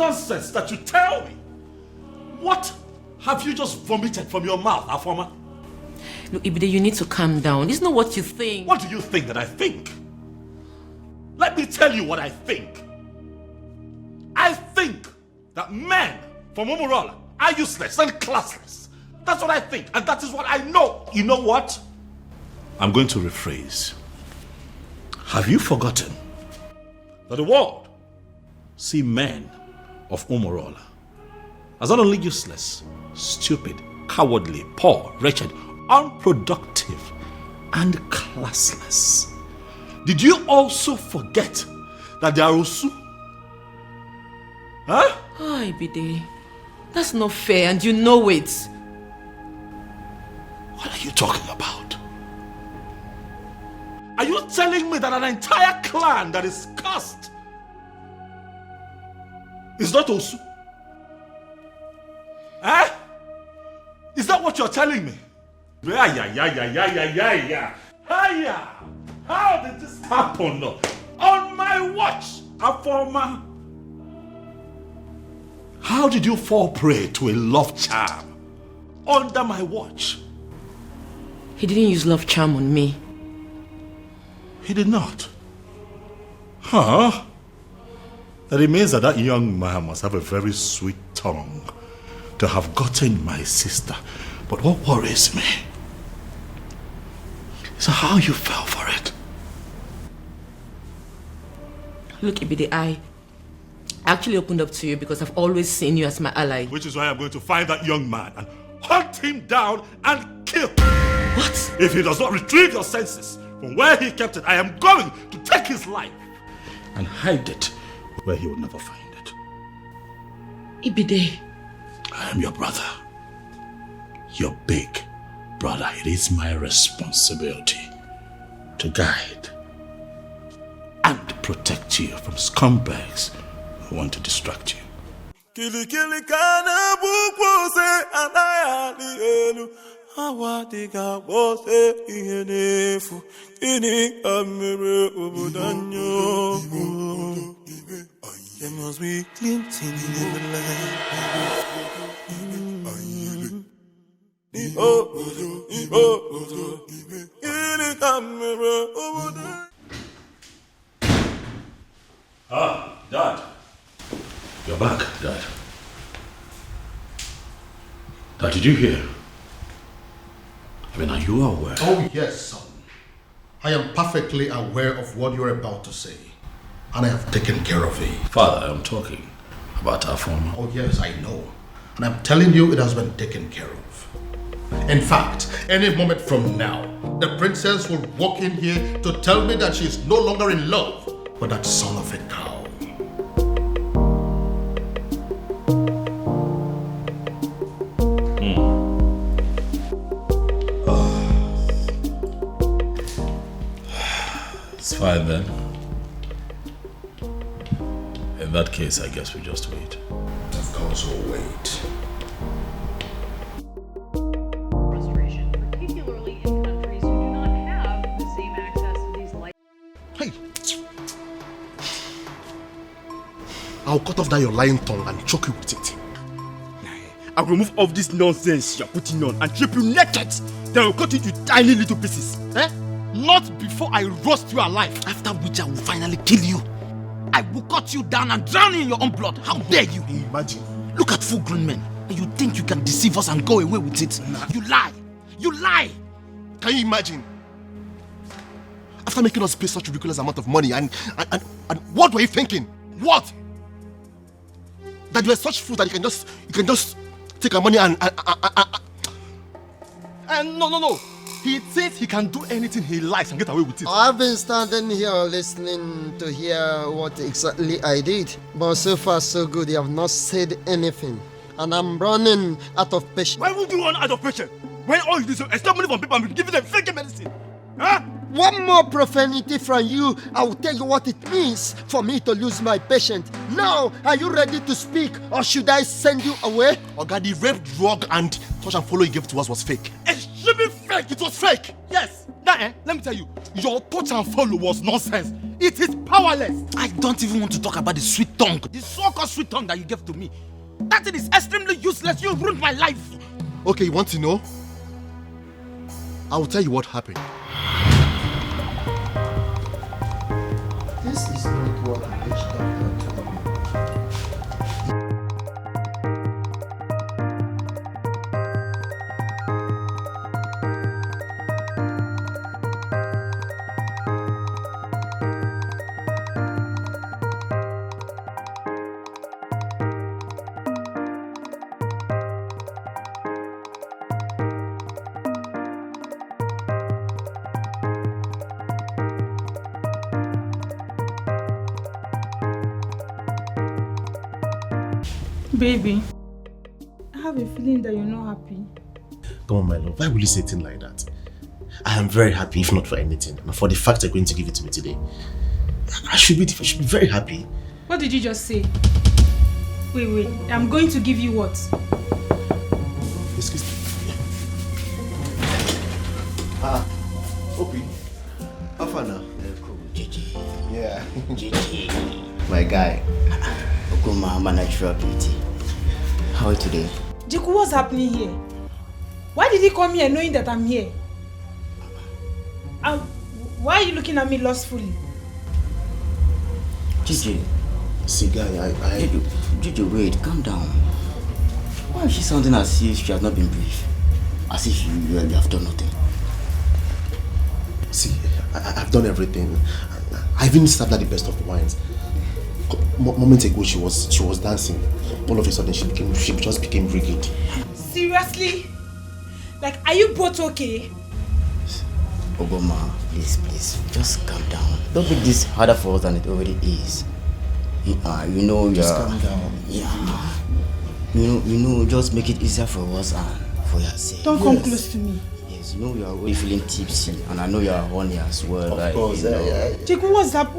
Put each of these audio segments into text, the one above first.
nonsense that you tell me? What have you just vomited from your mouth, Afoma? Look, Ibide, you need to calm down. It's not what you think. What do you think that I think? Let me tell you what I think. I think that men from Umurola are useless and classless. That's what I think, and that is what I know. You know what? I'm going to rephrase. Have you forgotten that the world see men of Umurola as not only useless, stupid, cowardly, poor, wretched, unproductive, and classless? Did you also forget that they are Osu? Huh? Oh, Ibide, that's not fair, and you know it. What are you talking about? Are you telling me that an entire clan that is cursed is not Osu? Eh? Is that what you're telling me? Yeah. Hiya! How did this happen? On my watch, Afoma. How did you fall prey to a love charm under my watch? He didn't use love charm on me. He did not. Huh? That it means that young man must have a very sweet tongue to have gotten my sister. But what worries me is how you fell for it. Look, Ibide, I actually opened up to you because I've always seen you as my ally. Which is why I'm going to find that young man and hunt him down and kill. What? If he does not retrieve your senses from where he kept it, I am going to take his life and hide it where he will never find it. Ibide. I am your brother. Your big brother. It is my responsibility to guide and protect you from scumbags who want to distract you. Kili kana bukose anayali elu awadiga bose ihenefu ini amere obodanyo. There must be glinting in the light. Ah, Dad. You're back, Dad. Dad, did you hear? I mean, are you aware? Oh, yes, son. I am perfectly aware of what you're about to say. And I have taken care of it. Father, I'm talking about our former. Oh, yes, I know. And I'm telling you, it has been taken care of. In fact, any moment from now, the princess will walk in here to tell me that she is no longer in love with that son of a cow. It's fine then. In that case, I guess we just wait. Of course we'll wait. Frustration, particularly in countries who do not have the same access to these light. Hey! I'll cut off that your lying tongue and choke you with it. I'll remove all this nonsense you're putting on and strip you naked. Then I'll cut it into tiny little pieces. Eh? Not before I roast you alive. After which I will finally kill you. I will cut you down and drown you in your own blood. How dare you? Imagine. Look at full-grown men. And you think you can deceive us and go away with it? Nah. You lie. You lie. Can you imagine? After making us pay such a ridiculous amount of money and what were you thinking? What? That you are such fool that you can just take our money and no. He thinks he can do anything he likes and get away with it. I've been standing here listening to hear what exactly I did. But so far so good, you have not said anything. And I'm running out of patience. Why would you run out of patience? When all you do is extort money from people and giving them fake medicine? Huh? One more profanity from you, I will tell you what it means for me to lose my patience. Now, are you ready to speak or should I send you away? Oga, the rape, drug and touch and follow you gave to us was fake. Extremely fake! It was fake! Yes! Now That, let me tell you, your touch and follow was nonsense. It is powerless. I don't even want to talk about the sweet tongue. The so-called sweet tongue that you gave to me. That thing is extremely useless. You ruined my life. Okay, you want to know? I will tell you what happened. This is not what the witch doctor told me. Baby, I have a feeling that you're not happy. Come on, my love. Why will you say things like that? I am very happy, if not for anything, and for the fact you're going to give it to me today. I should be very happy. What did you just say? Wait. I'm going to give you what? Excuse me. Opi. How far now? Cool, Gigi. Yeah. Gigi. My guy. Okuma, my natural beauty. How are you today? Jiku, what's happening here? Why did he come here knowing that I'm here? Why are you looking at me lustfully? Gigi. See, guy, Gigi, wait, calm down. Why is she sounding as if she has not been briefed? As if you have done nothing. See, I've done everything. I've even served her the best of the wines. Moments ago, she was dancing. All of a sudden, she just became rigid. Seriously? Like, are you both okay? Obama, please, just calm down. Don't make this harder for us than it already is. You know you're... Just calm down. Yeah. You know, just make it easier for us and for yourself. Don't come close to me. Yes, you know you're already feeling tipsy, and I know you're horny as well. Of course, yeah. Jiku, what's up?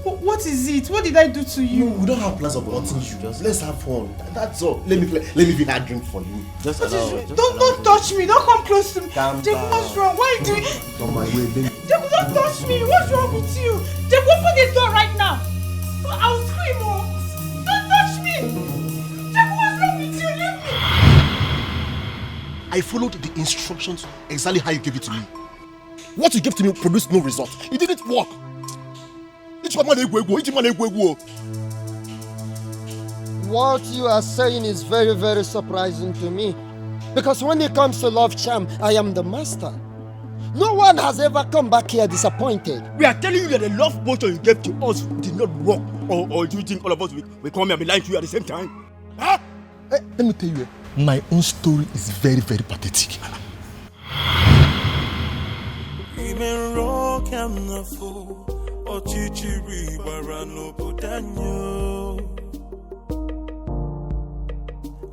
What is it? What did I do to you? We don't have plans of hurting you. Let's have fun. That's all. Let me even add drink for you. Just Don't touch me. Don't come close to me. Calm Jiku, down. what's wrong? Why are you doing? Don't mind, wait. Jiku, don't touch me. What's wrong with you? Jiku, open the door right now. I'll scream. Oh. Don't touch me. Jiku, what's wrong with you? Leave me. I followed the instructions exactly how you gave it to me. What you gave to me produced no result. It didn't work. What you are saying is very, very surprising to me. Because when it comes to love charm, I am the master. No one has ever come back here disappointed. We are telling you that the love potion you gave to us did not work. Or do you think all of us will come here and be lying to you at the same time? Huh? Let me tell you, my own story is very, very pathetic.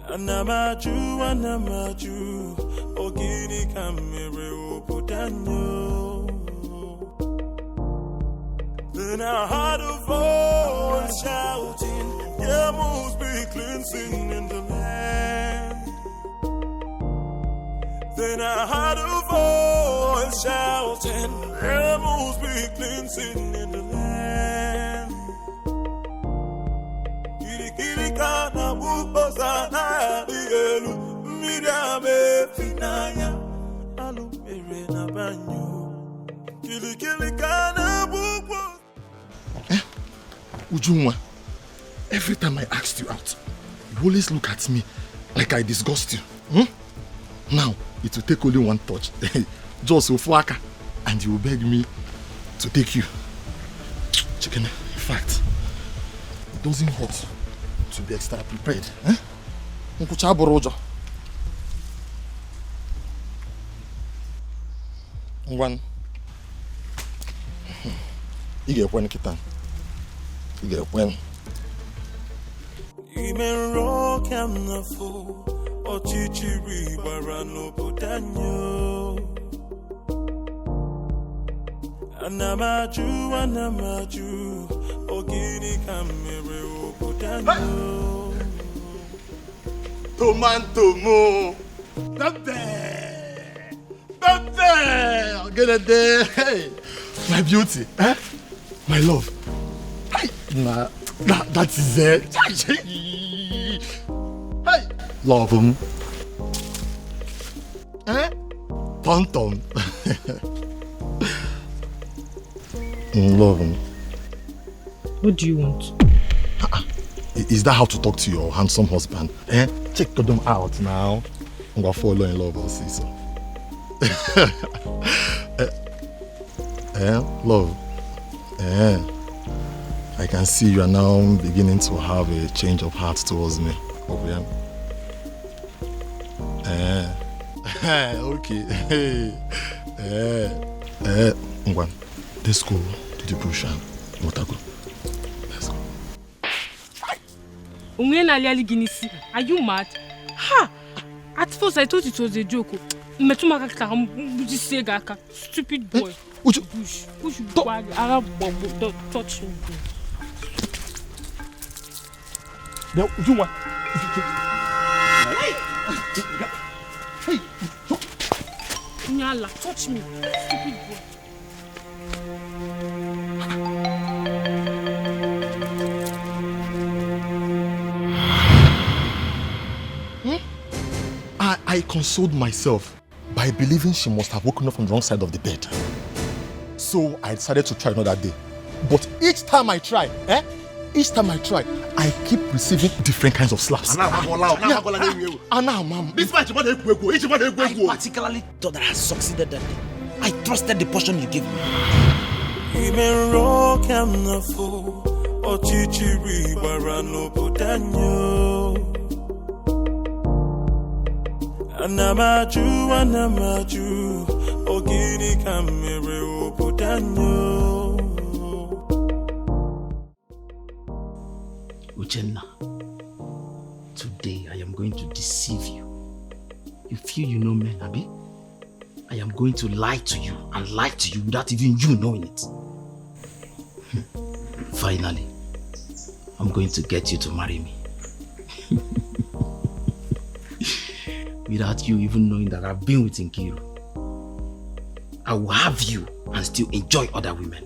Anamaju, ogini kamere obudanyo. Then I heard a voice shouting, there must be cleansing in the land. Then I heard a voice shouting, there must be cleansing in the land. Kirikana bukosana dielu, midame finaya, alumere na banyo. Kirikana bukos. Ujunwa, every time I asked you out, you always look at me like I disgust you. Now, it will take only one touch. Just Ofuaka, and you will beg me to take you. Chicken, in fact, it doesn't hurt to be extra prepared. One. You get one kitan. You get one. Imero kamnafu, ochichiri barano budanyo. Anamaju, ogini kamere obudanyo. Tomanto mo. I'll get it there. Hey, my beauty, eh? My love. Hey, nah, that is it. Hey, love him. Eh? Tonton. Love him. What do you want? Is that how to talk to your handsome husband? Eh? Check them out now. I'm gonna fall in love, I'll see so. Love. I can see you are now beginning to have a change of heart towards me. Okay. Ngwan, let's go to the bush and Motago. Let's go. Are you mad? Ha! At first I thought it was a joke. Stupid boy. Push don't touch me. Now, you want? Hey! Nyala, touch me. Stupid boy. I consoled myself by believing she must have woken up from the wrong side of the bed. So I decided to try another day. But each time I try, I keep receiving different kinds of slaps. This match, I particularly thought that I succeeded that day. I trusted the portion you gave me. Anamaju, ogini kamere obodanyo. Uchenna, today I am going to deceive you. You feel you know men, Abi? I am going to lie to you and lie to you without even you knowing it. Finally, I'm going to get you to marry me. Without you even knowing that I've been with Nkiru. I will have you and still enjoy other women.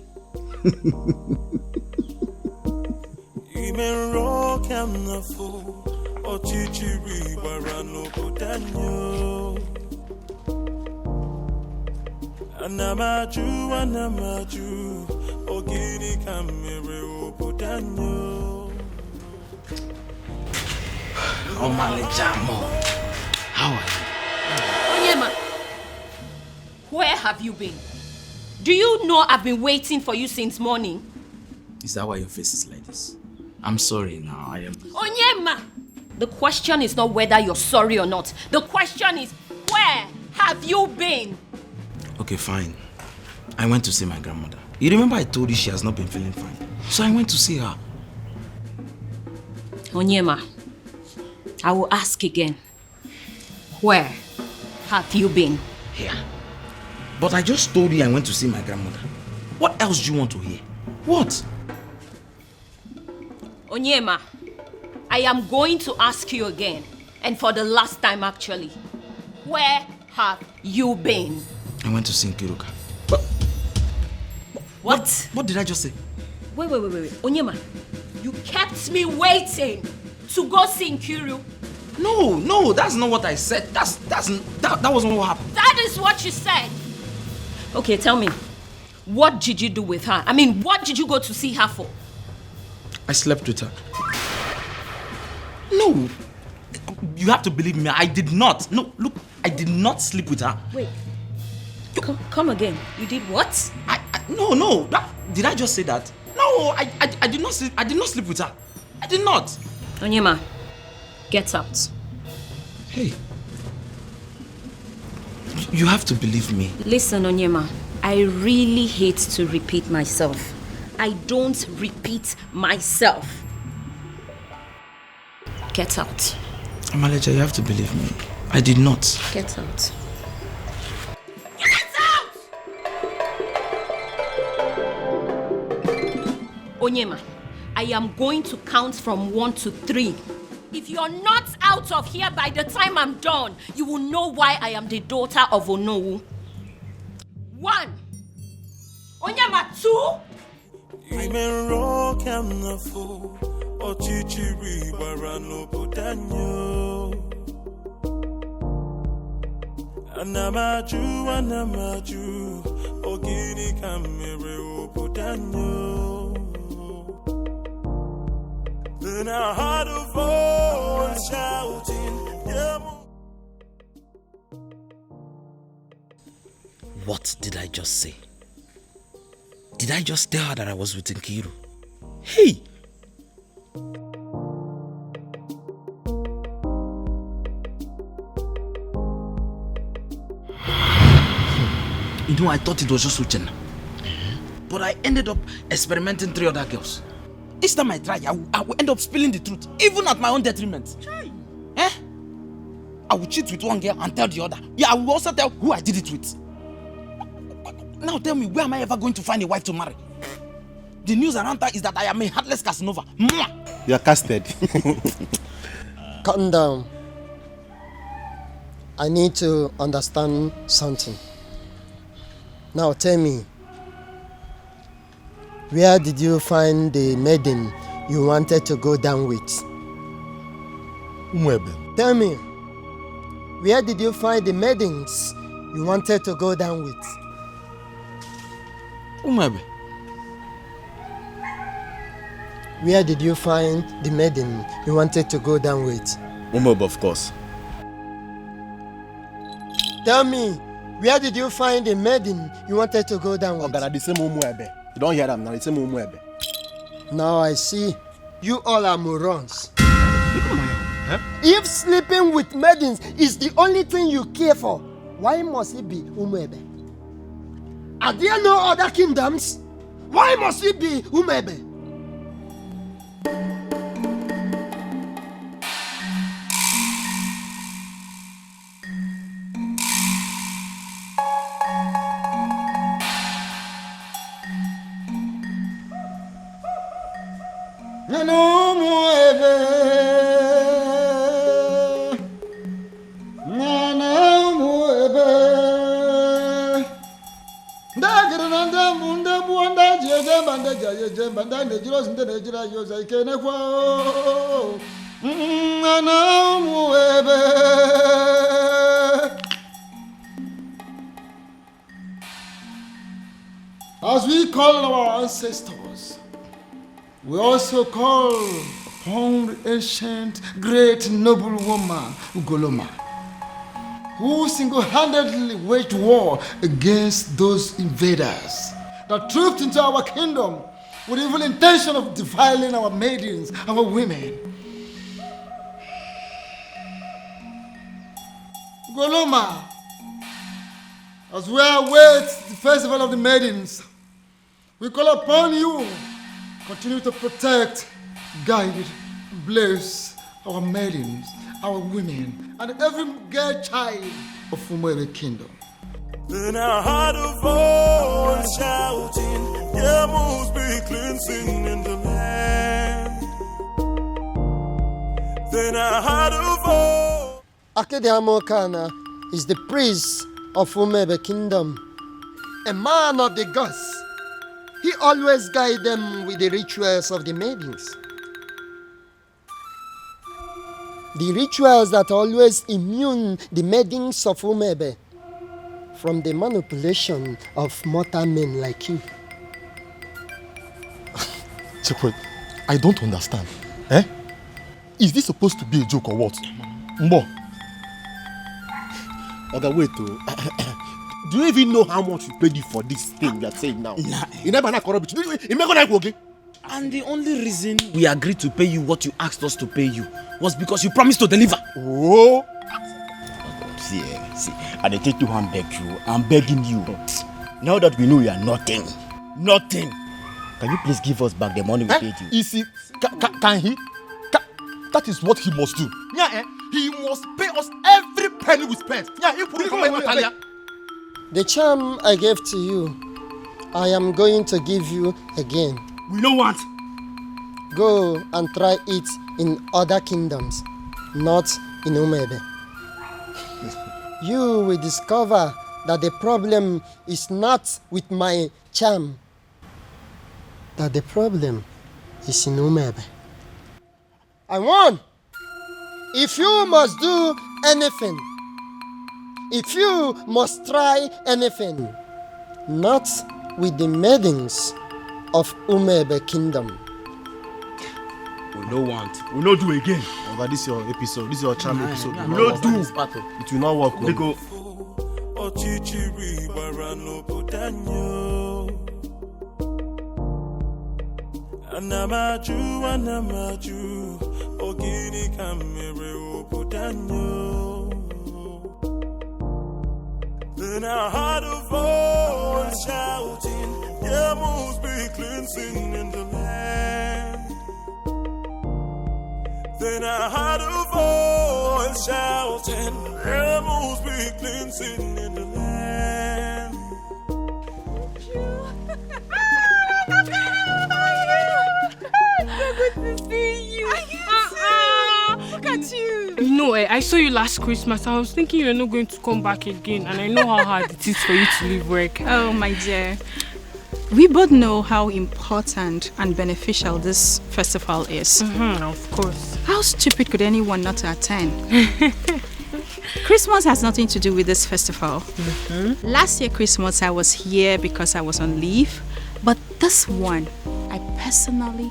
How are you? Onyema, where have you been? Do you know I've been waiting for you since morning? Is that why your face is like this? I'm sorry now, I am... Onyema! The question is not whether you're sorry or not. The question is, where have you been? Okay, fine. I went to see my grandmother. You remember I told you she has not been feeling fine? So I went to see her. Onyema, I will ask again. Where have you been? Here. But I just told you I went to see my grandmother. What else do you want to hear? What? Onyema, I am going to ask you again, and for the last time actually. Where have you been? I went to see Nkiruka. What? What did I just say? Wait. Onyema, you kept me waiting to go see Nkiru. No, that's not what I said. That wasn't what happened. That is what you said. Okay, tell me, what did you do with her? I mean, what did you go to see her for? I slept with her. No, you have to believe me. I did not. No, look, I did not sleep with her. Wait, come again. You did what? No. Did I just say that? No, I did not sleep. I did not sleep with her. I did not. Onyema, get out. Hey, you have to believe me. Listen, Onyema, I really hate to repeat myself. I don't repeat myself. Get out. Amaleja, you have to believe me. I did not. Get out. Get out! Onyema, I am going to count from 1 to 3. If you're not out of here by the time I'm done, you will know why I am the daughter of Onowu. 1. Onyama 2. Ime rock and the fool, or chichiri barano putanyo. Anamaju, ogini kamere putanyo. Then I heard a voice shouting, yeah. What did I just say? Did I just tell her that I was with Nkiru? Hey! You know, I thought it was just Uchenna. But I ended up experimenting 3 other girls. Each time I try, I will end up spilling the truth, even at my own detriment. Eh? I will cheat with one girl and tell the other. Yeah, I will also tell who I did it with. Now tell me, where am I ever going to find a wife to marry? The news around that is that I am a heartless Casanova. Mwah! You are casted. Calm down. I need to understand something. Now tell me, where did you find the maiden you wanted to go down with? Umwebe. Tell me, where did you find the maidens you wanted to go down with? Umwebe. Where did you find the maiden you wanted to go down with? Umwebe, of course. Tell me, where did you find the maiden you wanted to go down with? The same Umwebe. You don't hear them now, the same Umwebe. Now I see. You all are morons. If sleeping with maidens is the only thing you care for, why must it be Umwebe? Are there no other kingdoms? Why must it be Umwebe? As we call our ancestors, we also call upon the ancient, great, noble woman, Ugoloma, who single-handedly waged war against those invaders that trooped into our kingdom with the evil intention of defiling our maidens, our women. Ugoloma, as we await the festival of the maidens, we call upon you. Continue to protect, guide, bless our maidens, our women, and every girl child of Umwebe kingdom. Then I heard a voice shouting, there must be cleansing in the land. Then I heard a voice. Akede Amokana is the priest of Umwebe kingdom, a man of the gods. He always guides them with the rituals of the maidens. The rituals that always immune the maidens of Umwebe from the manipulation of mortal men like you. Chekwe, I don't understand. Eh? Is this supposed to be a joke or what? Mbo. Okay, wait. Do you even know how much we paid you for this thing you are saying now? Nah. You never know corruption. You never know okay? And the only reason we agreed to pay you what you asked us to pay you was because you promised to deliver. Oh. See, I dey take you and beg you. I'm begging you. Now that we know you are nothing, can you please give us back the money we paid you? Is he? Can he? That is what he must do. Yeah, he must pay us every penny we spent. Yeah, he put it. The charm I gave to you, I am going to give you again. We don't want. Go and try it in other kingdoms, not in Umwebe. You will discover that the problem is not with my charm, that the problem is in Umebe. I warn, if you must do anything, if you must try anything, not with the maidens of Umebe Kingdom. We no want. We no do again. But this is your episode. This is your charm episode. We no do. It will not work. They go. Anamaju, ogini kamere upudanyo. Then I heard a voice shouting, there must be cleansing in the land. Then I heard a voice shouting, there must be cleansing in the land. So good to see you. Look at you. You know, I saw you last Christmas. I was thinking you're not going to come back again, and I know how hard it is for you to leave work. Oh, my dear. We both know how important and beneficial this festival is. Of course. How stupid could anyone not to attend? Christmas has nothing to do with this festival. Last year Christmas I was here because I was on leave, but this one I personally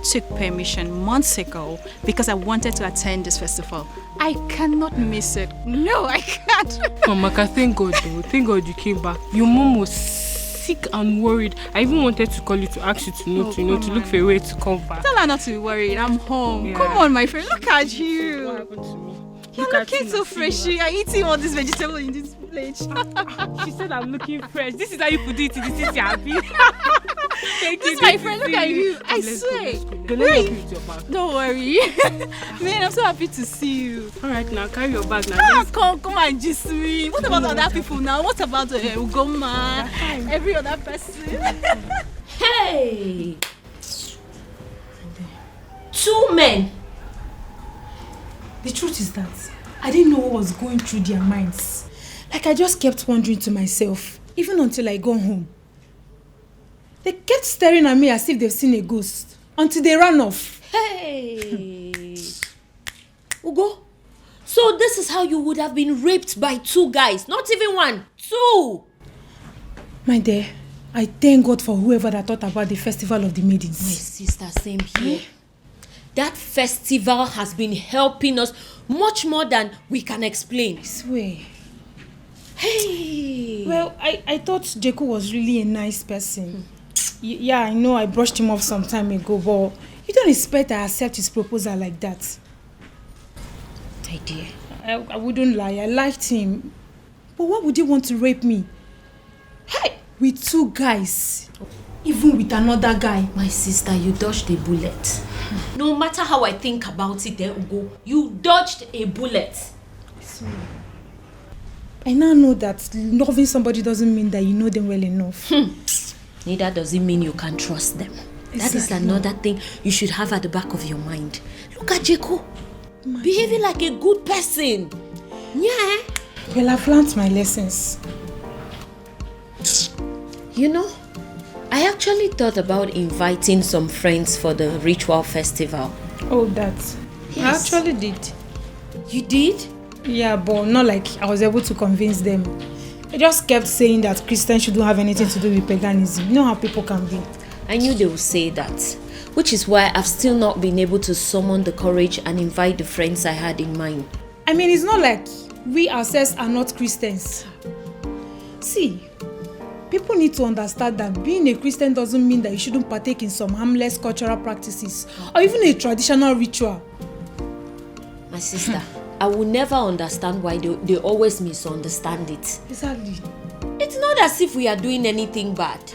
took permission months ago because I wanted to attend this festival. I cannot miss it. No, I can't. Maka, thank God though. Thank God you came back. Your mom was sick and worried. I even wanted to call you to ask you to to look for a way to come back. Tell her not to be worried. I'm home. Yeah. Come on, my friend. Look at you. What happened to me? You're looking so fresh. You're eating all this vegetable in this plate. She said I'm looking fresh. This is how you put it in the city happy. Thank This you. is my friend. Look at you. I swear. Don't worry. Man, I'm so happy to see you. Alright, now carry your bag now. Come and just me. What about other people now? What about Ugoma? Every other person? Hey! 2 men. The truth is that I didn't know what was going through their minds. Like I just kept wondering to myself, even until I got home. They kept staring at me as if they've seen a ghost, until they ran off. Hey! Ugo, so this is how you would have been raped by 2 guys, not even 1, 2! My dear, I thank God for whoever that thought about the festival of the maidens. My sister, same here. That festival has been helping us much more than we can explain. I swear. Hey! Well, I thought Jeku was really a nice person. Yeah, I know I brushed him off some time ago, but you don't expect I accept his proposal like that. My dear. I wouldn't lie, I liked him. But why would he want to rape me? Hey! With 2 guys. Even with another guy. My sister, you dodged a bullet. No matter how I think about it, Ugo, you dodged a bullet. I now know that loving somebody doesn't mean that you know them well enough. Neither does it mean you can trust them. Exactly. That is another thing you should have at the back of your mind. Look at Jeko. Behaving like a good person. Yeah. Well, I've learned my lessons. You know, I actually thought about inviting some friends for the ritual festival. Oh, that. Yes. I actually did. You did? Yeah, but not like I was able to convince them. I just kept saying that Christians shouldn't have anything to do with paganism. You know how people can be. I knew they would say that. Which is why I've still not been able to summon the courage and invite the friends I had in mind. I mean, it's not like we ourselves are not Christians. See, people need to understand that being a Christian doesn't mean that you shouldn't partake in some harmless cultural practices or even a traditional ritual. My sister, I will never understand why they always misunderstand it. Exactly. It's not as if we are doing anything bad.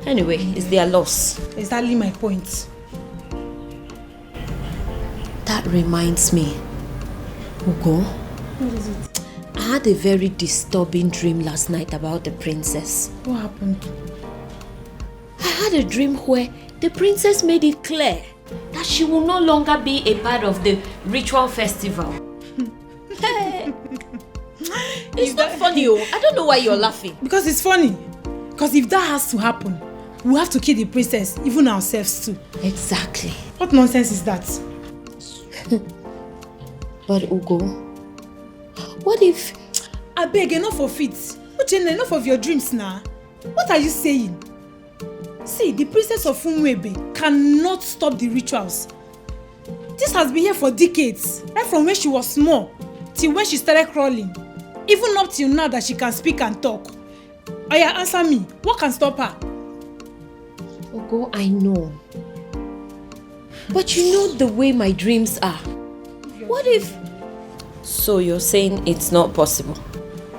Anyway, it's their loss. Exactly my point. That reminds me, Ugo. What is it? I had a very disturbing dream last night about the princess. What happened? I had a dream where the princess made it clear that she will no longer be a part of the ritual festival. It's not funny, oh. I don't know why you're laughing. Because it's funny. Because if that has to happen, we have to kill the princess, even ourselves too. Exactly. What nonsense is that? But Ugo, what if... I beg, enough of it. Uchenna, enough of your dreams now. What are you saying? See, the princess of Umwebe cannot stop the rituals. This has been here for decades, right from when she was small till when she started crawling. Even up till now that she can speak and talk. Oya, answer me. What can stop her? Ugo, I know. But you know the way my dreams are. What if... So you're saying it's not possible?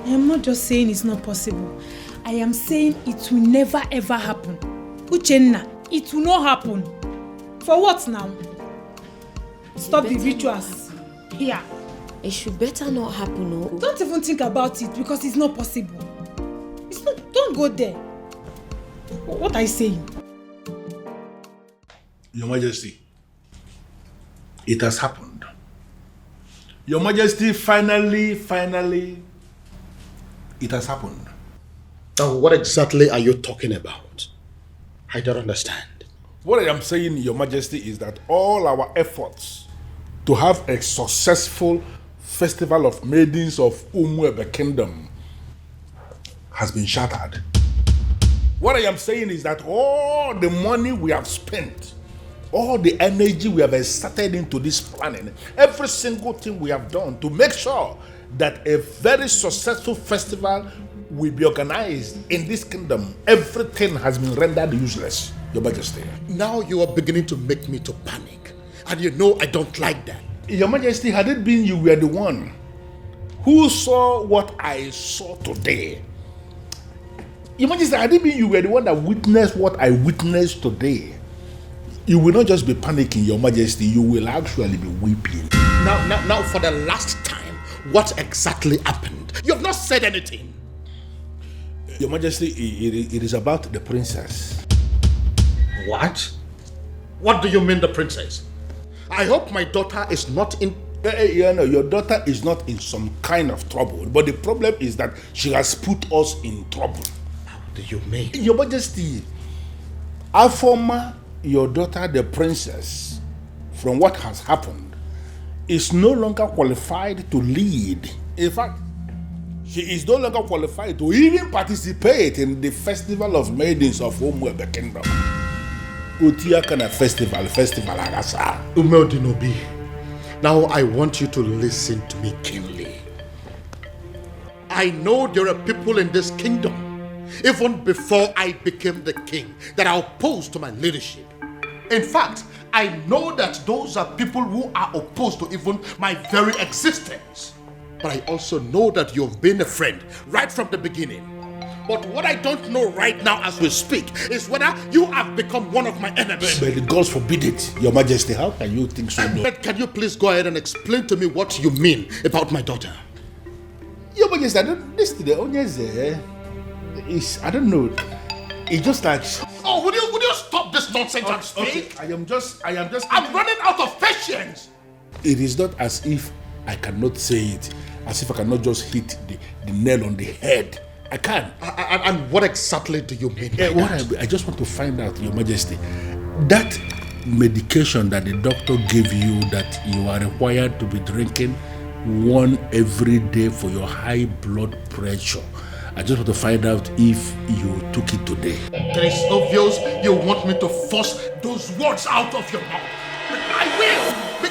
I am not just saying it's not possible. I am saying it will never ever happen. Uchenna, it will not happen. For what now? Stop the rituals. Here. It should better not happen, no? Don't even think about it because it's not possible. It's not. Don't go there. What are you saying? Your Majesty, it has happened. Your Majesty, finally, it has happened. Now, what exactly are you talking about? I don't understand. What I am saying, Your Majesty, is that all our efforts to have a successful festival of maidens of Umuebe Kingdom has been shattered. What I am saying is that all the money we have spent, all the energy we have exerted into this planning, every single thing we have done to make sure that a very successful festival will be organized in this kingdom, everything has been rendered useless, Your Majesty. Now you are beginning to make me to panic. And you know I don't like that. Your Majesty, had it been you were the one who saw what I saw today, Your Majesty, had it been you were the one that witnessed what I witnessed today, you will not just be panicking, Your Majesty, you will actually be weeping. Now, for the last time, what exactly happened? You have not said anything. Your Majesty, it is about the princess. What? What do you mean, the princess? I hope my daughter is not in... Your daughter is not in some kind of trouble, but the problem is that she has put us in trouble. How do you mean? Your Majesty, Afoma, your daughter, the princess, from what has happened, is no longer qualified to lead. In fact, she is no longer qualified to even participate in the Festival of Maidens of Umuebe Kingdom. Utiakana Festival Agasa. Umeodinobi, now I want you to listen to me keenly. I know there are people in this kingdom, even before I became the king, that are opposed to my leadership. In fact, I know that those are people who are opposed to even my very existence. But I also know that you've been a friend right from the beginning. But what I don't know right now as we speak is whether you have become one of my enemies. But the gods forbid it, Your Majesty. How can you think so? But can you please go ahead and explain to me what you mean about my daughter? Your Majesty, I don't know. It's just like... Oh, would you stop this nonsense and speak? I am just... I'm running out of patience. It is not as if I cannot say it, as if I cannot just hit the nail on the head. I can. And what exactly do you mean by that? I just want to find out, Your Majesty, that medication that the doctor gave you that you are required to be drinking one every day for your high blood pressure, I just want to find out if you took it today. It is obvious you want me to force those words out of your mouth. I will!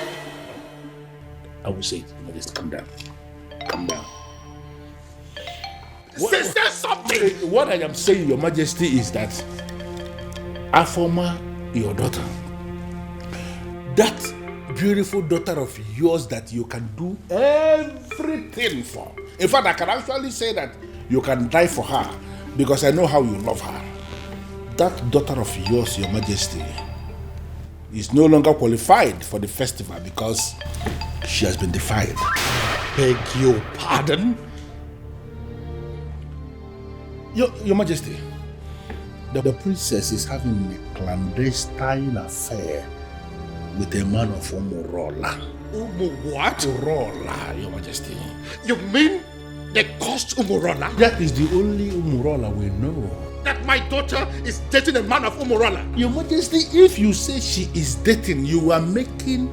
I will say it. Your Majesty, calm down. Calm down. Say something! What I am saying, Your Majesty, is that Afoma, your daughter, that beautiful daughter of yours that you can do everything for. In fact, I can actually say that you can die for her because I know how you love her. That daughter of yours, Your Majesty, is no longer qualified for the festival because she has been defiled. Beg your pardon? Your Majesty, the princess is having a clandestine affair with a man of Umurola. What? Umurola, Your Majesty. You mean They cursed Umurola. That is the only Umurola we know. That my daughter is dating a man of Umurola. Your Majesty, if you say she is dating, you are making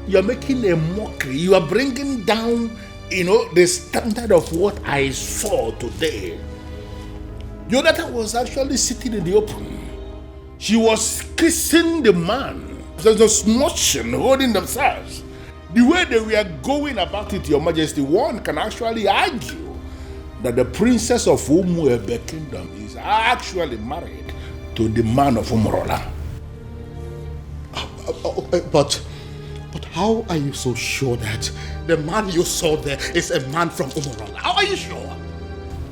a mockery. You are bringing down, the standard of what I saw today. Your daughter was actually sitting in the open. She was kissing the man. There's no smooching, holding themselves. The way they were going about it, Your Majesty, one can actually argue that the princess of Umuebe Kingdom is actually married to the man of Umurola. But how are you so sure that the man you saw there is a man from Umurola? How are you sure?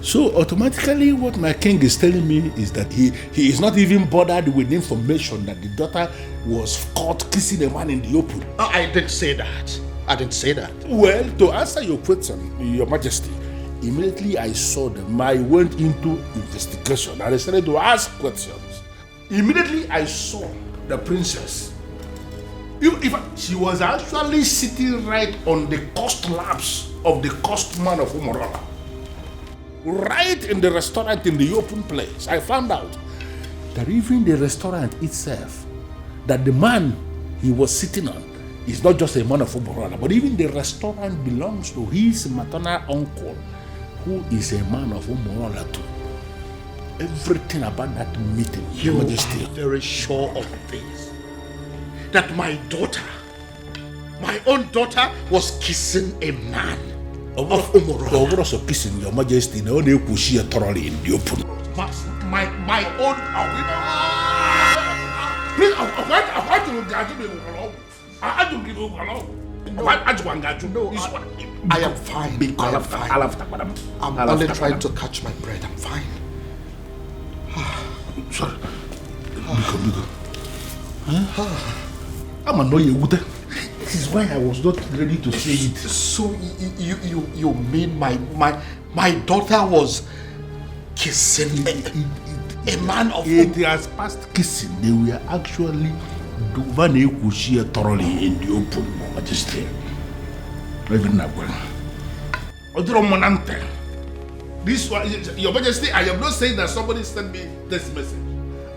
So automatically what my king is telling me is that he is not even bothered with information that the daughter was caught kissing a man in the open. I didn't say that. I didn't say that. Well, to answer your question, Your Majesty, immediately I saw them, I went into investigation and I started to ask questions. Immediately I saw the princess. She was actually sitting right on the cost laps of the cost man of Umurola. Right in the restaurant in the open place, I found out that even the restaurant itself, that the man he was sitting on is not just a man of Umurola, but even the restaurant belongs to his maternal uncle, who is a man of Umurola too. Everything about that meeting, Your Majesty. Are very sure of this? That my daughter, my own daughter, was kissing a man of Umurola. Also kissing, Your Majesty, no they push here thoroughly in the open. My own. Please, I want to give you I am fine. I am fine. I'm only trying to catch my breath. I'm fine. Sorry. I'm annoyed. This is why I was not ready to say it. So you mean my daughter was kissing a man of it has passed kissing. They were actually thoroughly in the open, Majesty. This one, Your Majesty, I am not saying that somebody sent me this message.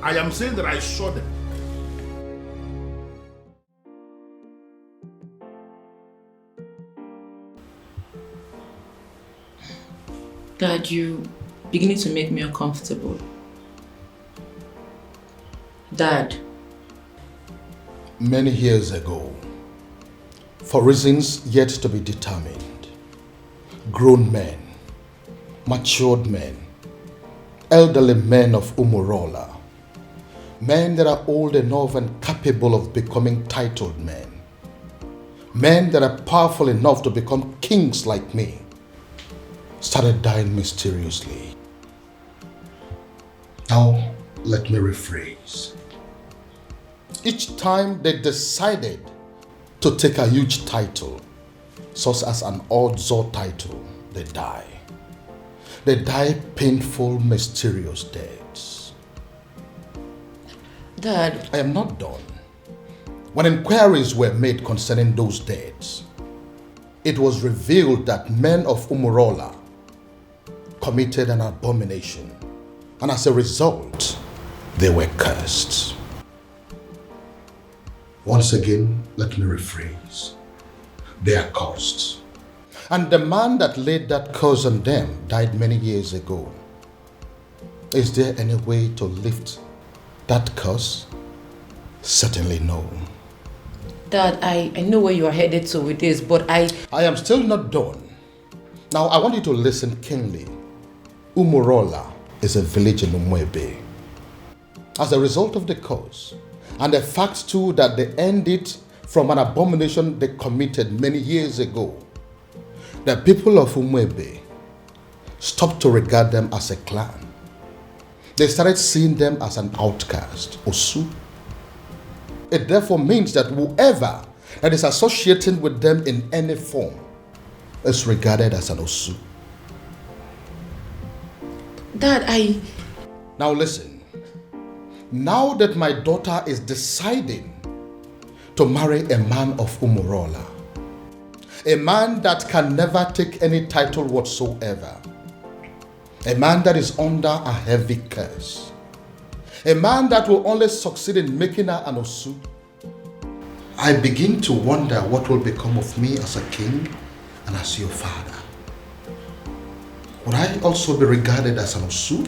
I am saying that I saw them. Dad, you beginning to make me uncomfortable. Dad. Many years ago, for reasons yet to be determined, grown men, matured men, elderly men of Umurola, men that are old enough and capable of becoming titled men that are powerful enough to become kings like me, started dying mysteriously. Now, let me rephrase. Each time they decided to take a huge title, such as an Odzo title, they die. They die painful, mysterious deaths. Dad. I am not done. When inquiries were made concerning those deaths, it was revealed that men of Umurola committed an abomination, and as a result, they were cursed. Once again, let me rephrase. They are cursed. And the man that laid that curse on them died many years ago. Is there any way to lift that curse? Certainly no. Dad, I know where you are headed to with this, but I am still not done. Now, I want you to listen keenly. Umurola is a village in Umuebe. As a result of the curse, and the fact too that they ended from an abomination they committed many years ago, the people of Umuebe stopped to regard them as a clan. They started seeing them as an outcast, Osu. It therefore means that whoever that is associating with them in any form is regarded as an Osu. Dad, Now listen. Now that my daughter is deciding to marry a man of Umurola, A man that can never take any title whatsoever. A man that is under a heavy curse. A man that will only succeed in making her an Osu. I begin to wonder what will become of me as a king and as your father. Would I also be regarded as an Osu?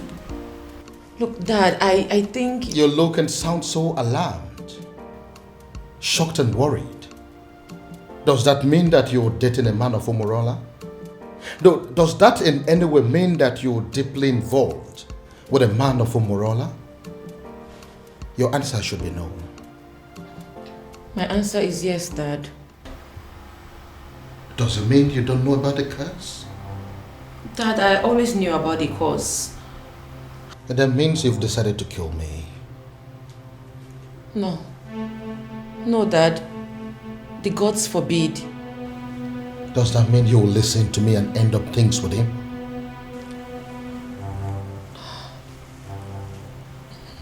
Look, Dad, I think... You look and sound so alarmed, shocked and worried. Does that mean that you're dating a man of Umurola? Does that in any way mean that you're deeply involved with a man of Umurola? Your answer should be no. My answer is yes, Dad. Does it mean you don't know about the curse? Dad, I always knew about the cause. That means you've decided to kill me. No. No, Dad. The gods forbid. Does that mean you will listen to me and end up things with him?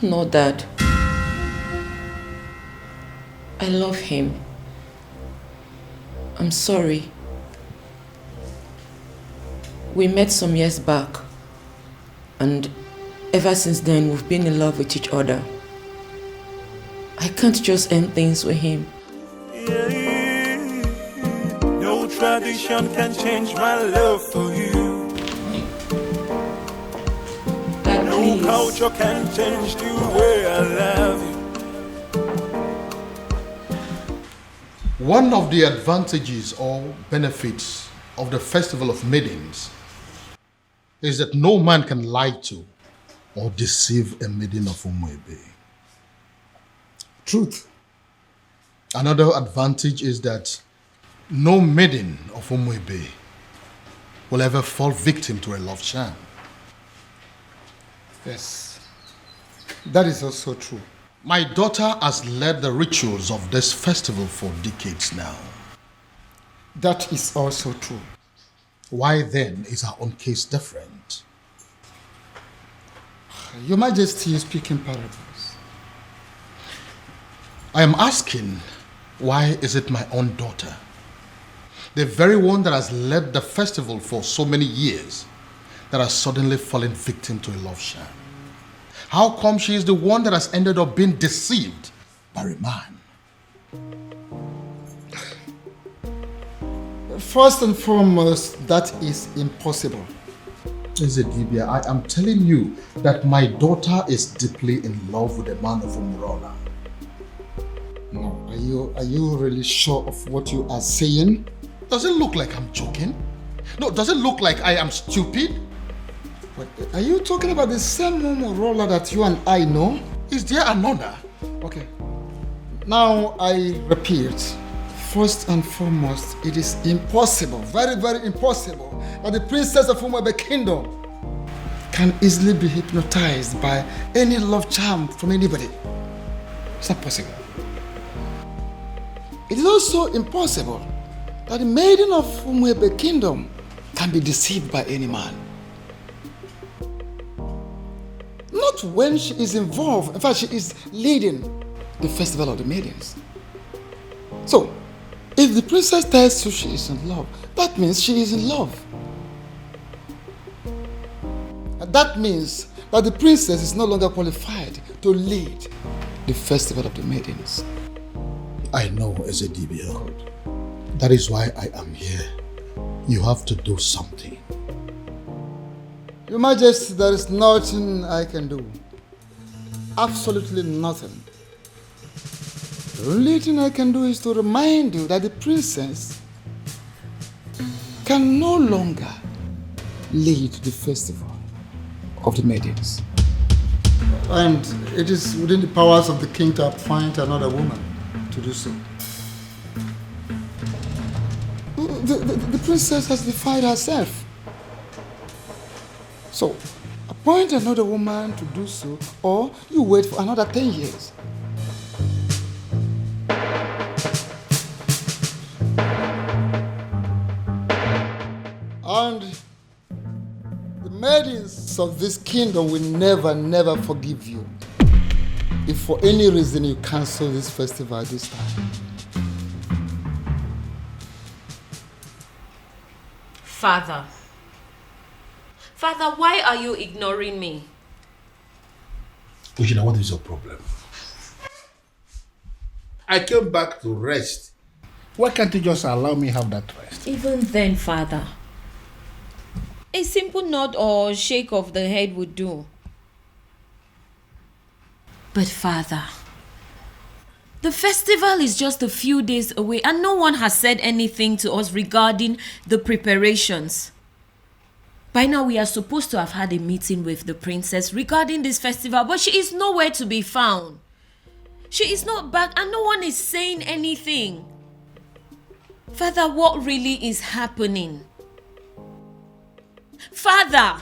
No, Dad. I love him. I'm sorry. We met some years back, and ever since then we've been in love with each other. I can't just end things with him. No tradition can change my love for you. Dad, no please. culture can change the way I love you. One of the advantages or benefits of the Festival of Maidens is that no man can lie to or deceive a maiden of Umuebe. Truth. Another advantage is that no maiden of Umuebe will ever fall victim to a love charm. Yes, that is also true. My daughter has led the rituals of this festival for decades now. That is also true. Why then is her own case different? Your Majesty is speaking parables. I am asking, why is it my own daughter? The very one that has led the festival for so many years that has suddenly fallen victim to a love charm. How come she is the one that has ended up being deceived by a man? First and foremost, that is impossible. Ezedibia, I am telling you that my daughter is deeply in love with a man of Umurola. No, are you really sure of what you are saying? Does it look like I'm joking? No, does it look like I am stupid? But are you talking about the same Umurola that you and I know? Is there another? Okay. Now I repeat, first and foremost, it is impossible, very, very impossible, that the princess of Umuebe Kingdom can easily be hypnotized by any love charm from anybody. It's not possible. It is also impossible that the maiden of Umuebe Kingdom can be deceived by any man. Not when she is involved. In fact, she is leading the festival of the maidens. So, if the princess tells you she is in love, that means she is in love. And that means that the princess is no longer qualified to lead the festival of the maidens. I know, Ezedibia. That is why I am here. You have to do something. Your Majesty, there is nothing I can do. Absolutely nothing. The only thing I can do is to remind you that the princess can no longer lead the festival of the maidens. And it is within the powers of the king to appoint another woman to do so. The princess has defied herself. So, appoint another woman to do so, or you wait for another 10 years. And the maidens of this kingdom will never, never forgive you if for any reason you cancel this festival this time. Father, why are you ignoring me? Ushina, what is your problem? I came back to rest. Why can't you just allow me have that rest? Even then, Father, a simple nod or shake of the head would do. But Father, the festival is just a few days away and no one has said anything to us regarding the preparations. By now we are supposed to have had a meeting with the princess regarding this festival, but she is nowhere to be found. She is not back and no one is saying anything. Father, what really is happening? Father!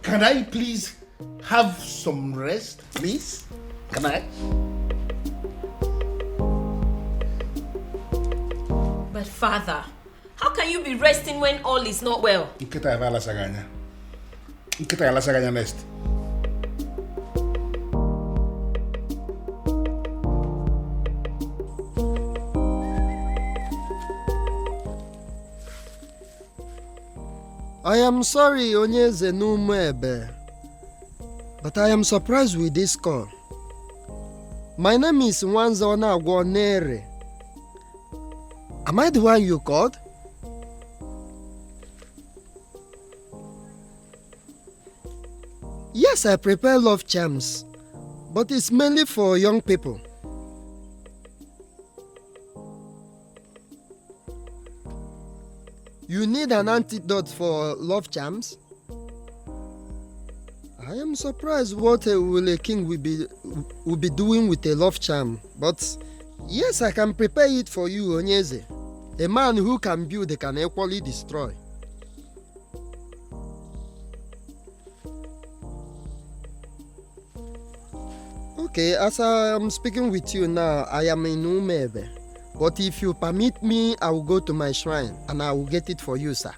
Can I please have some rest, please? Can I? But Father, how can you be resting when all is not well? Nkita ya lasaganya. Nkita ya lasaganya next. I am sorry, Onyeze Numebe, but I am surprised with this call. My name is Nwanzona Gwonere. Am I the one you called? Yes, I prepare love charms, but it's mainly for young people. You need an antidote for love charms? I am surprised what a king will be doing with a love charm, but yes, I can prepare it for you, Onyeze. A man who can build can equally destroy. Okay, as I am speaking with you now, I am in Umebe. But if you permit me, I will go to my shrine and I will get it for you, sir.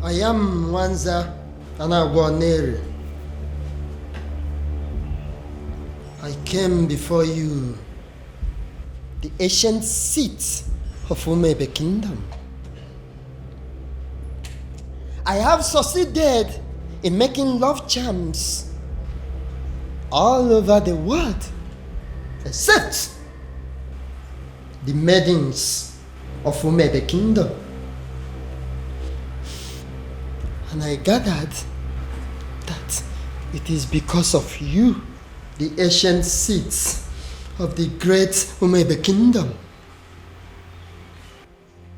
I am Nwanza Anagwanere. I came before you, the ancient seat of Umebe Kingdom. I have succeeded in making love charms all over the world, except the maidens of Umebe Kingdom. And I gathered that it is because of you, the ancient seats of the great Umebe Kingdom.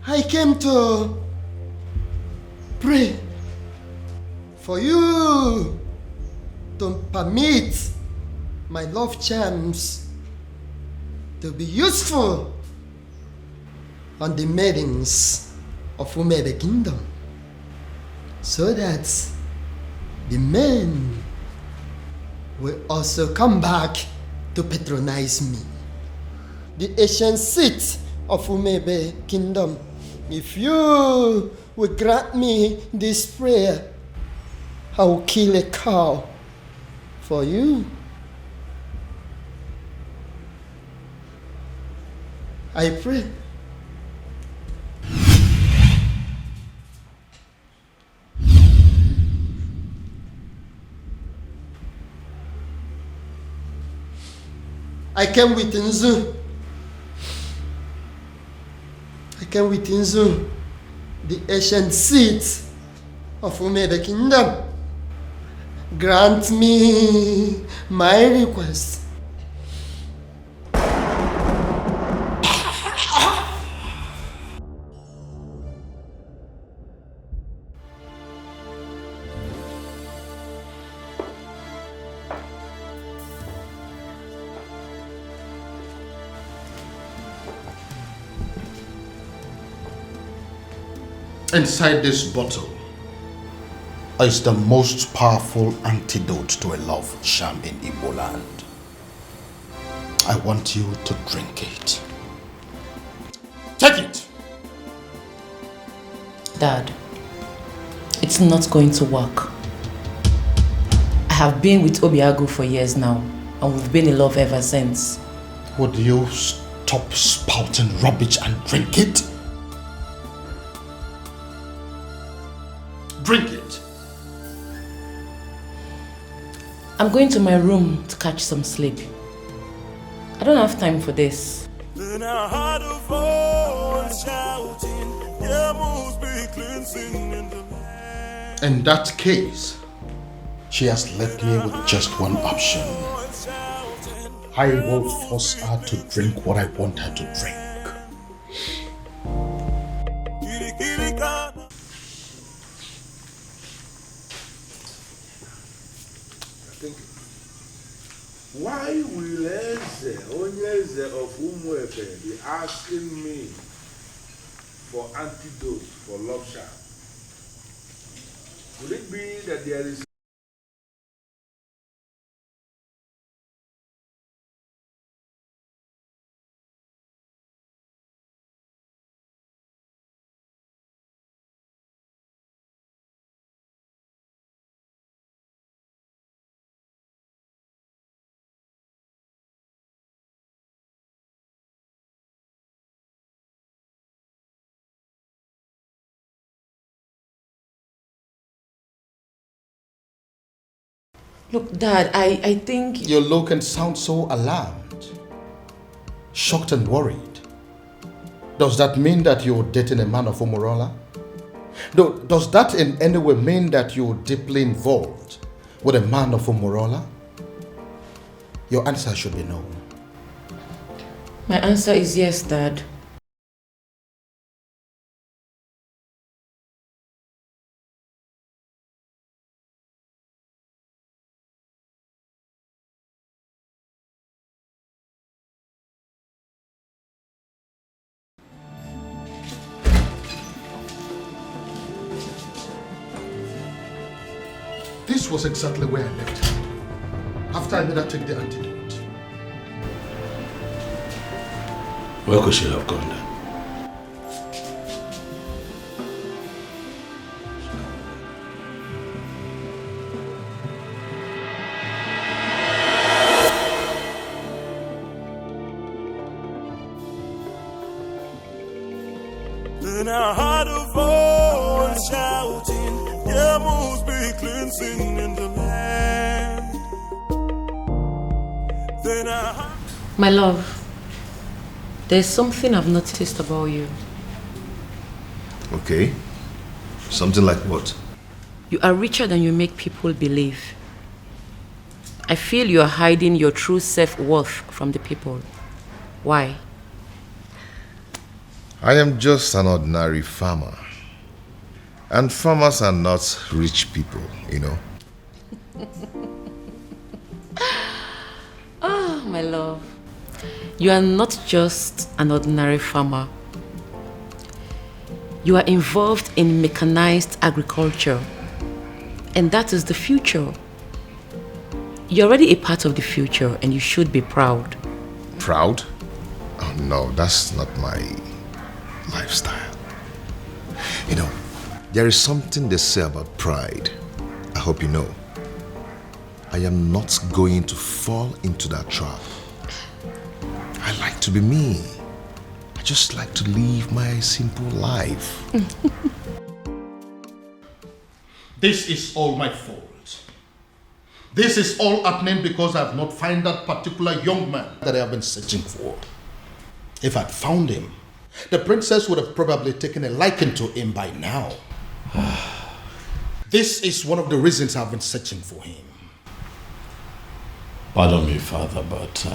I came to pray for you to permit my love charms to be useful on the maidens of Umebe Kingdom, so that the men will also come back to patronize me. The ancient seat of Umebe Kingdom, if you will grant me this prayer, I will kill a cow for you. I pray. I came with Nzu. The ancient seat of Umebe Kingdom. Grant me my request. Inside this bottle is the most powerful antidote to a love charm in Igbo land. I want you to drink it. Take it! Dad, it's not going to work. I have been with Obiago for years now, and we've been in love ever since. Would you stop spouting rubbish and drink it? Drink it! I'm going to my room to catch some sleep. I don't have time for this. Then I heard a voice shouting, there must be cleansing in the land. In that case, she has left me with just one option. I will force her to drink what I want her to drink. Why will Onyeze of Umurola be asking me for antidote for love charm? Could it be that there is Look, Dad, I think... You look and sound so alarmed, shocked and worried. Does that mean that you're dating a man of Umurola? Does that in any way mean that you're deeply involved with a man of Umurola? Your answer should be no. My answer is yes, Dad. This was exactly where I left her, after I made her take the antidote. where could she have gone then? Then I heard a voice shouting, there must be cleansing in the land. Then I heard... My love, there's something I've noticed about you. Okay. Something like what? You are richer than you make people believe. I feel you are hiding your true self-worth from the people. Why? I am just an ordinary farmer. And farmers are not rich people, you know. Ah, my love. You are not just an ordinary farmer. You are involved in mechanized agriculture. And that is the future. You're already a part of the future and you should be proud. Proud? Oh no, that's not my lifestyle. You know, there is something they say about pride. I hope you know. I am not going to fall into that trap. I like to be me. I just like to live my simple life. This is all my fault. This is all happening because I have not found that particular young man that I have been searching for. If I'd found him, the princess would have probably taken a liking to him by now. This is one of the reasons I've been searching for him. Pardon me, Father, but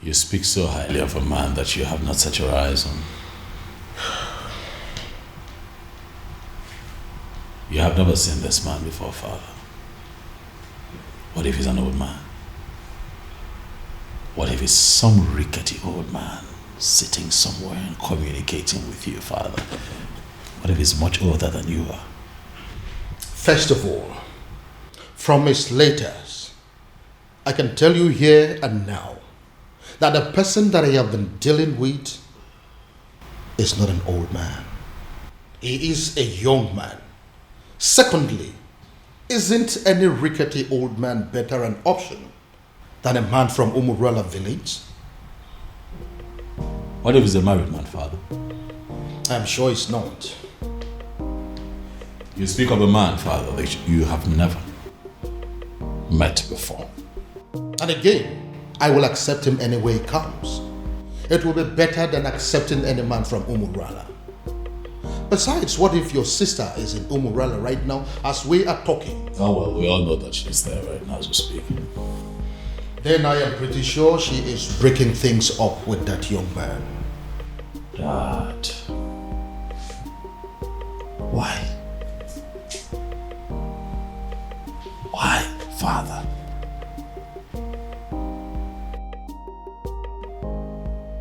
you speak so highly of a man that you have not set your eyes on. You have never seen this man before, Father. What if he's an old man? What if he's some rickety old man sitting somewhere and communicating with you, Father? What if he's much older than you are? First of all, from his letters, I can tell you here and now that the person that I have been dealing with is not an old man. He is a young man. Secondly, isn't any rickety old man better an option than a man from Umurola village? What if he's a married man, father? I'm sure it's not. You speak of a man, father, that you have never met before. And again, I will accept him any way he comes. It will be better than accepting any man from Umurola. Besides, what if your sister is in Umurola right now as we are talking? Oh well, we all know that she's there right now as we speak. Then I am pretty sure she is breaking things up with that young man. Dad. Why? Why, father?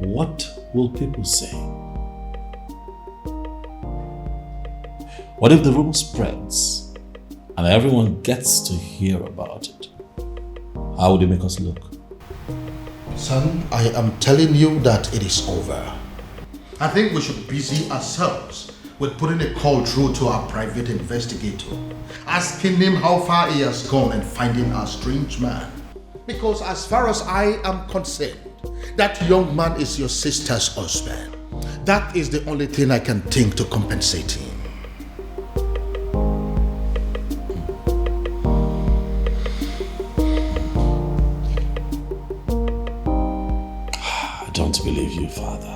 What will people say? What if the rumor spreads and everyone gets to hear about it? How would it make us look? Son, I am telling you that it is over. I think we should busy ourselves with putting a call through to our private investigator, asking him how far he has gone in finding our strange man. Because as far as I am concerned, that young man is your sister's husband. That is the only thing I can think to compensate him. I don't believe you, father.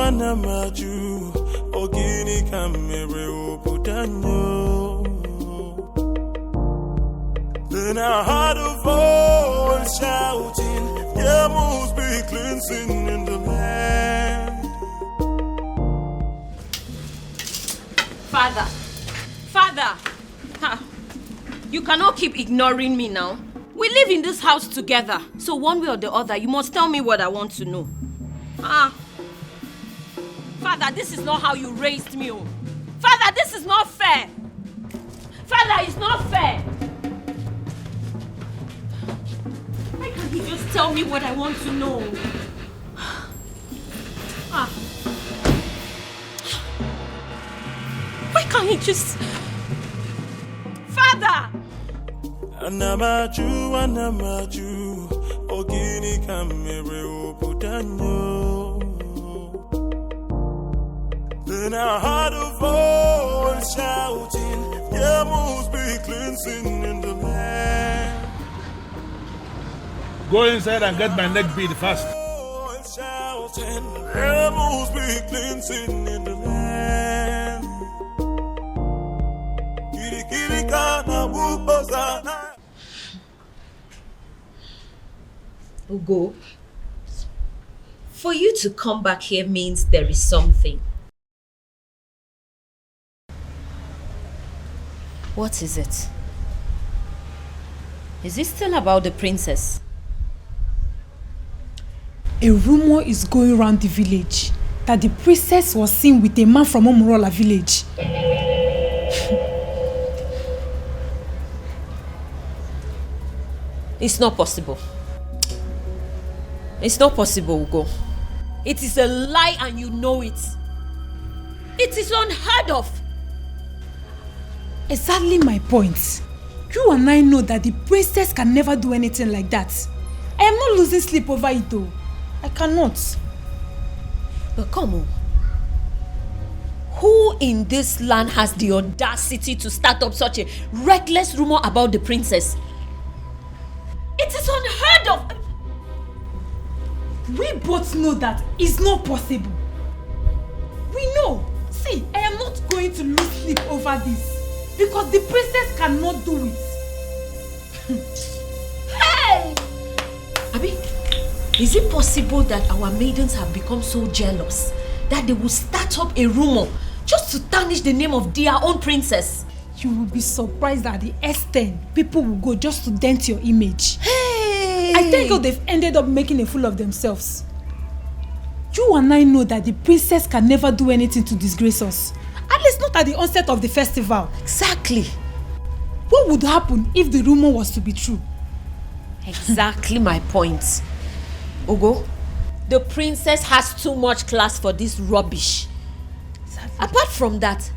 Anamaju, ogini kamere opudanyo. Then I heard a voice shouting, there must be cleansing in the land. Father, you cannot keep ignoring me now. We live in this house together, so one way or the other, you must tell me what I want to know. Father, this is not how you raised me. Father, this is not fair. Father, it's not fair. Why can't he just tell me what I want to know? Why can't he just... Father! Anamaju, ogini kamere opudanyo. Then I heard a voice shouting, there must be cleansing in the land. Go inside and get my neck beat fast. Shouting, there must be cleansing in the land. Ugo, for you to come back here means there is something. What is it? Is it still about the princess? A rumor is going around the village that the princess was seen with a man from Umurola village. It's not possible. It's not possible, Ugo. It is a lie and you know it. It is unheard of. Exactly my point. You and I know that the princess can never do anything like that. I am not losing sleep over it though. I cannot. But come on. Who in this land has the audacity to start up such a reckless rumor about the princess? It is unheard of. We both know that it's not possible. We know. See, I am not going to lose sleep over this. Because the princess cannot do it. Hey! Abi, is it possible that our maidens have become so jealous that they will start up a rumor just to tarnish the name of their own princess? You will be surprised at the extent people will go just to dent your image. Hey! I think they've ended up making a fool of themselves. You and I know that the princess can never do anything to disgrace us. At least not at the onset of the festival. Exactly. What would happen if the rumor was to be true? Exactly my point. Ogo, the princess has too much class for this rubbish. Exactly. Apart from that,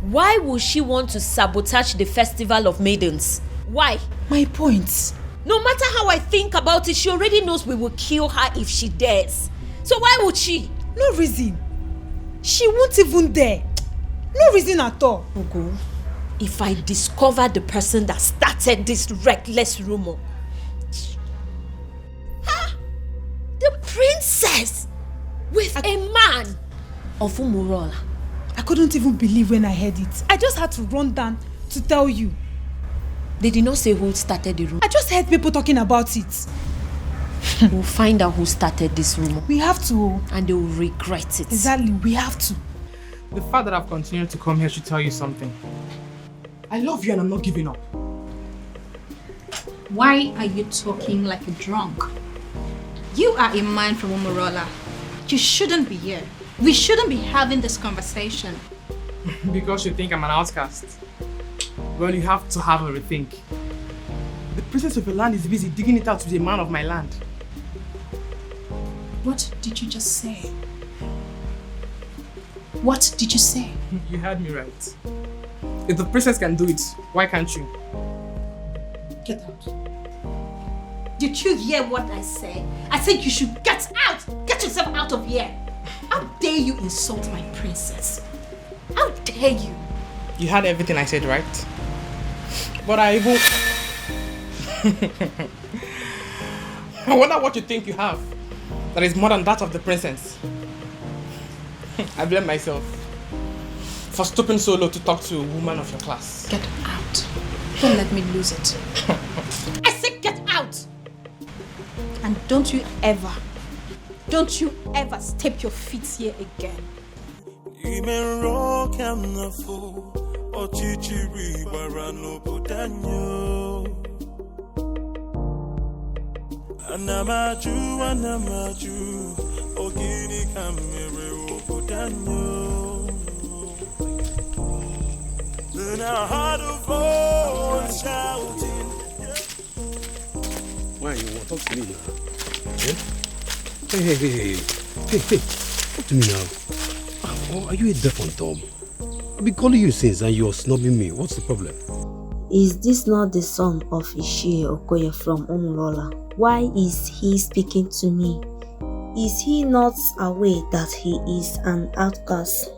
why would she want to sabotage the festival of maidens? Why? My point. No matter how I think about it, she already knows we will kill her if she dares. So why would she? No reason. She won't even dare. No reason at all. Ogo, if I discover the person that started this reckless rumor, the princess with a man of Umurola. I couldn't even believe when I heard it. I just had to run down to tell you. They did not say who started the rumor. I just heard people talking about it. We'll find out who started this rumor. We have to. And they will regret it. Exactly, we have to. The fact that I've continued to come here should tell you something. I love you and I'm not giving up. Why are you talking like a drunk? You are a man from Umurola. You shouldn't be here. We shouldn't be having this conversation. Because you think I'm an outcast. Well, you have to have a rethink. The princess of your land is busy digging it out to be a man of my land. What did you just say? What did you say? You heard me right. If the princess can do it, why can't you? Get out. Did you hear what I said? I said you should get out! Get yourself out of here! How dare you insult my princess? How dare you? You heard everything I said, right? But I even... I wonder what you think you have that is more than that of the princess. I blame myself for stooping so low to talk to a woman of your class. Get out. Don't let me lose it. I said get out! And don't you ever step your feet here again. Anamaju, ogini kamere obudanyo. Then I heard a voice shouting. Why you want to talk to me now? Yeah? Hey. Talk to me now. Oh, are you a deaf and dumb? I've been calling you since and you're snubbing me. What's the problem? Is this not the son of Ishie Okoye from Umurola? Why is he speaking to me? Is he not aware that he is an outcast?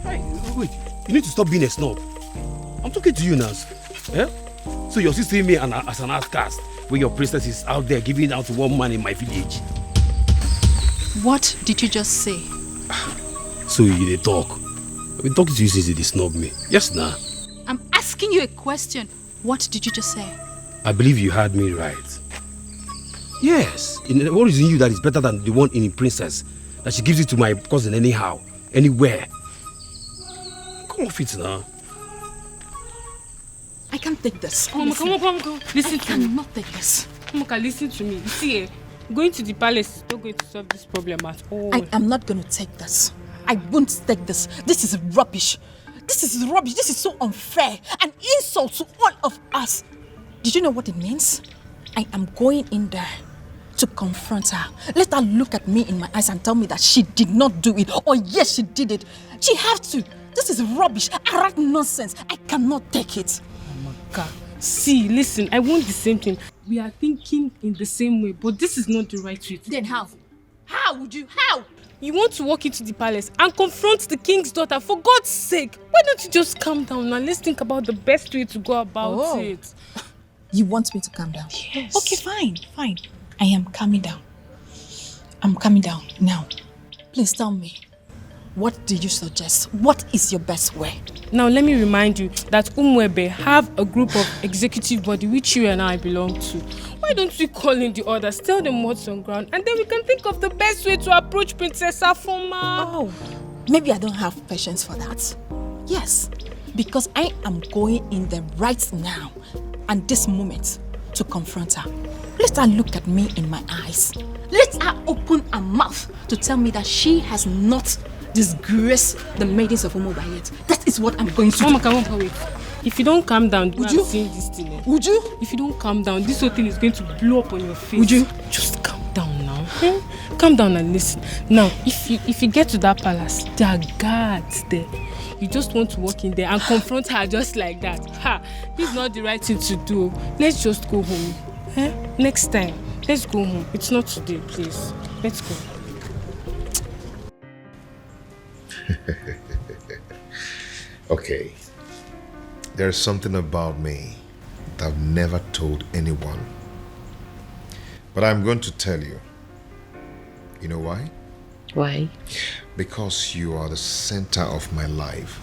Hey, wait, you need to stop being a snob. I'm talking to you now. Eh? So you're still seeing me as an outcast when your princess is out there giving it out to one man in my village. What did you just say? So you dey talk. I've been talking to you since you snub me. Yes, nah. I'm asking you a question. What did you just say? I believe you heard me right. Yes. What is in you that is better than the one in the princess? That she gives it to my cousin anyhow, anywhere. Come off it now. I can't take this. Come on. Listen to me. I cannot take this. Come on, listen to me. You see, going to the palace is not going to solve this problem at all. I am not going to take this. I won't take this. This is rubbish. This is rubbish. This is so unfair. An insult to all of us. Did you know what it means? I am going in there to confront her. Let her look at me in my eyes and tell me that she did not do it. Or yes, she did it. She have to. This is rubbish. Arrant nonsense. I cannot take it. Oh my God. See, listen, I want the same thing. We are thinking in the same way, but this is not the right way. Then how? How would you? How? You want to walk into the palace and confront the king's daughter, for God's sake. Why don't you just calm down and let's think about the best way to go about it. You want me to calm down? Yes. Okay, fine. I am calming down. I'm calming down now. Please tell me, what do you suggest? What is your best way? Now let me remind you that Umwebe have a group of executive body which you and I belong to. Why don't we call in the others, tell them what's on ground, and then we can think of the best way to approach Princess Afoma. Oh, maybe I don't have patience for that. Yes, because I am going in there right now and this moment to confront her. Let her look at me in my eyes. Let her open her mouth to tell me that she has not disgraced the maidens of Umurola yet. That is what I'm going to do. Mama, come on, wait. If you don't calm down, would you see this thing? Would you? If you don't calm down, this whole thing is going to blow up on your face. Would you? Just calm down now. Calm down and listen. Now, if you get to that palace, there are guards there. You just want to walk in there and confront her just like that. Ha! This is not the right thing to do. Let's just go home. Next time, let's go home. It's not today, please. Let's go. Okay. There's something about me that I've never told anyone. But I'm going to tell you. You know why? Why? Because you are the center of my life.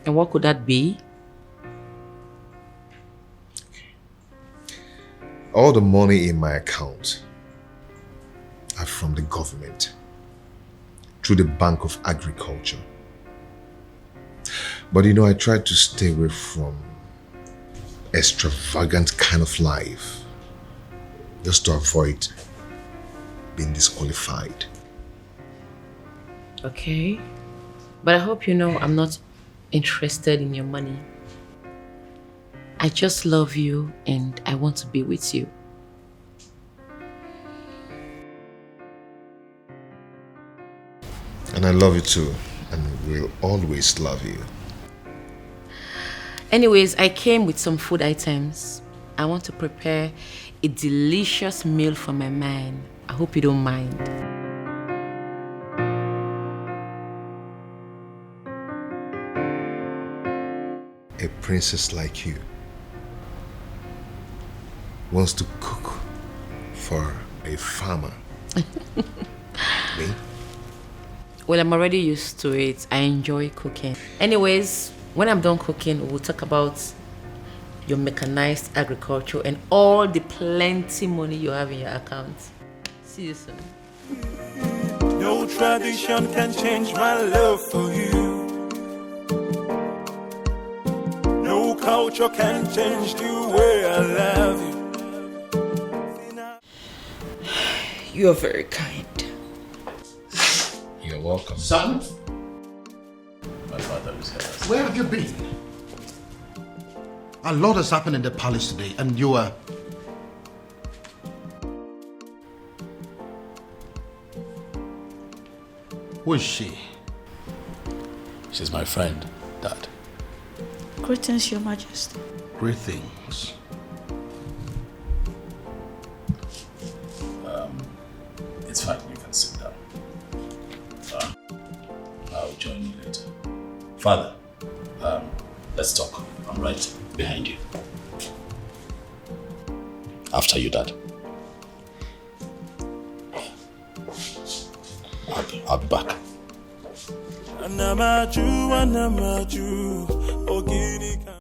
And what could that be? All the money in my account are from the government through the Bank of Agriculture. But you know, I try to stay away from extravagant kind of life just to avoid being disqualified. Okay. But I hope you know I'm not interested in your money. I just love you and I want to be with you. And I love you too, and will always love you. Anyways, I came with some food items. I want to prepare a delicious meal for my man. I hope you don't mind. A princess like you wants to cook for a farmer. Me? Well, I'm already used to it. I enjoy cooking. Anyways, when I'm done cooking, we'll talk about your mechanized agriculture and all the plenty money you have in your account. See you soon. No tradition can change my love for you. No culture can change the way I love you. You are very kind. You're welcome. Son? My father is here. Where have you been? A lot has happened in the palace today, and you are... Who is she? She's my friend, Dad. Greetings, Your Majesty. Greetings. It's fine, you can sit down. I'll join you later. Father, let's talk. I'm right behind you. After you, Dad. I'll be back. Anamaju, Ogini.